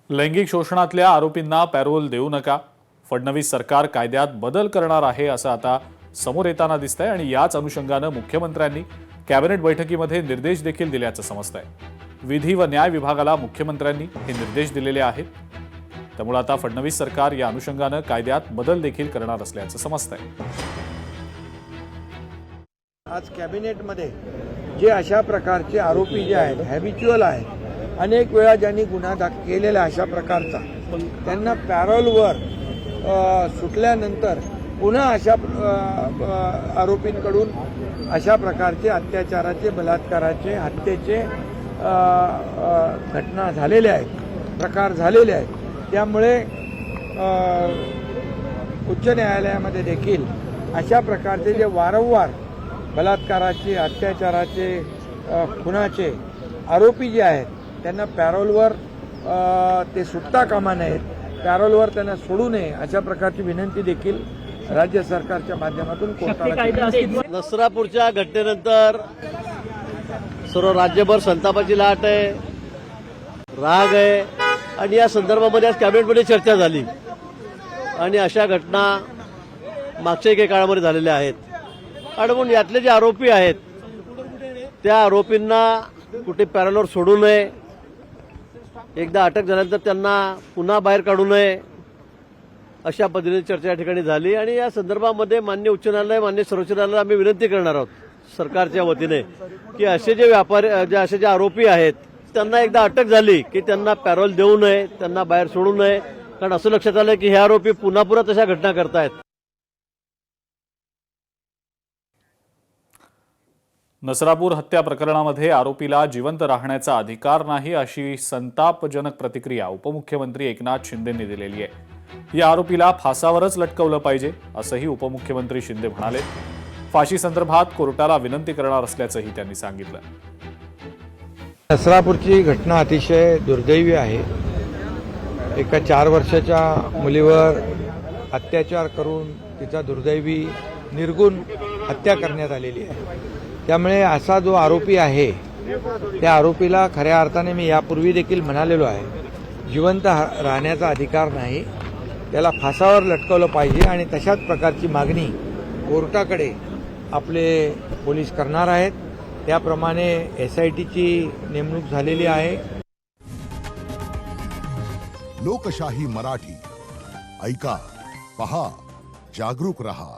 लैंगिक शोषणातल्या आरोपींना पॅरोल देऊ नका. फडणवीस सरकार कायद्यात बदल करणार आहे असं आता समोर येताना दिसतंय आणि याच अनुषंगानं मुख्यमंत्र्यांनी कॅबिनेट बैठकीमध्ये निर्देश देखील दिल्याचं समजतंय. विधी व न्याय विभागाला मुख्यमंत्र्यांनी हे निर्देश दिलेले आहेत. त्यामुळे आता फडणवीस सरकार या अनुषंगानं कायद्यात बदल देखील करणार असल्याचं समजतंय. आज कॅबिनेटमध्ये जे अशा प्रकारचे आरोपी जे आहेत, हॅबिच्युअल आहेत, अनेक वेळा ज्यांनी गुन्हा केलेला अशा प्रकारचा, त्यांना पॅरोलवर सुटल्यानंतर पुन्हा अशा आरोपींकडून अशा प्रकारचे अत्याचाराचे, बलात्काराचे, हत्येचे घटना झालेल्या आहेत, प्रकार झालेले आहेत. त्यामुळे उच्च न्यायालयामध्ये देखील अशा प्रकारचे जे वारंवार बलात्काराचे, अत्याचाराचे, खुनाचे आरोपी जे आहेत त्यांना पॅरोलवर ते सुटता कामा नयेत, पॅरोलवर त्यांना सोडू नये अशा प्रकारची विनंती देखील राज्य सरकारच्या माध्यमातून कोर्टाला. नसरापूरच्या घटनेनंतर सर्व राज्यभर संतापाची लाट आहे, राग आहे आणि या संदर्भामध्ये आज कॅबिनेटमध्ये चर्चा झाली आणि अशा घटना मागच्या काही काळामध्ये झालेल्या आहेत. आणि म्हणून यातले जे आरोपी आहेत त्या आरोपींना कुठे पॅरोलवर सोडू नये, एकदा अटक झाल्यानंतर त्यांना पुन्हा बाहेर काढू नये अशा पद्धतीने चर्चा या ठिकाणी झाली. आणि या संदर्भामध्ये माननीय उच्च न्यायालय, माननीय सर्वोच्च न्यायालयाला आम्ही विनंती करणार आहोत सरकारच्या वतीने की असे जे असे जे आरोपी आहेत त्यांना एकदा अटक झाली की त्यांना पॅरोल देऊ नये, त्यांना बाहेर सोडू नये. कारण असं लक्षात आलं की हे आरोपी पुन्हा तशा घटना करतायत. नसरापूर हत्या प्रकरणामध्ये आरोपीला जिवंत राहण्याचा अधिकार नाही अशी संतापजनक प्रतिक्रिया उपमुख्यमंत्री एकनाथ शिंदेंनी दिलेली आहे. या आरोपीला फासावरच लटकवलं पाहिजे असंही उपमुख्यमंत्री शिंदे म्हणाले. फाशी संदर्भात कोर्टाला विनंती करणार असल्याचंही त्यांनी सांगितलं. नसरापूरची घटना अतिशय दुर्दैवी आहे. एका 4 वर्षाच्या मुलीवर अत्याचार करून तिचा दुर्दैवी निर्गुण हत्या करण्यात आलेली आहे. त्यामुळे असा जो आरोपी आहे त्या आरोपीला खऱ्या अर्थाने मी यापूर्वी देखील म्हणालेलो आहे, जिवंत राहण्याचा अधिकार नाही, त्याला फासावर लटकवलं पाहिजे. आणि तशाच प्रकारची मागणी कोर्टाकडे आपले पोलीस करणार आहेत. त्याप्रमाणे SITची नेमणूक झालेली आहे. लोकशाही मराठी ऐका, पहा, जागरूक रहा.